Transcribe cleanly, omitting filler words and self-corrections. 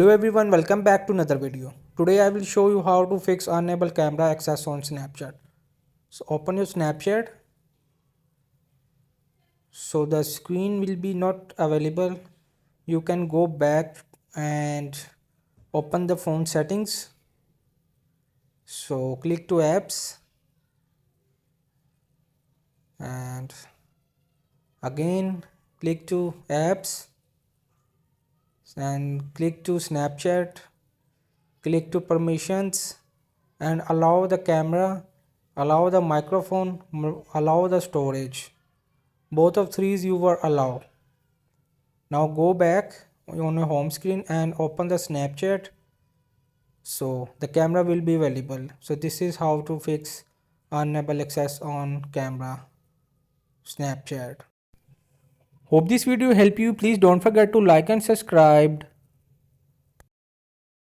Hello everyone, welcome back to another video. Today I will show you how to fix unable camera access on Snapchat. So open your Snapchat. So the screen will be not available. You can go back and open the phone settings. So click to apps and again click to apps and click to Snapchat. Click to permissions and allow the camera, allow the microphone, allow the storage. Both of threes you were allowed. Now go back on your home screen and open the Snapchat. So the camera will be available. So this is how to fix unable access on camera Snapchat. Hope this video helped you. Please don't forget to like and subscribe.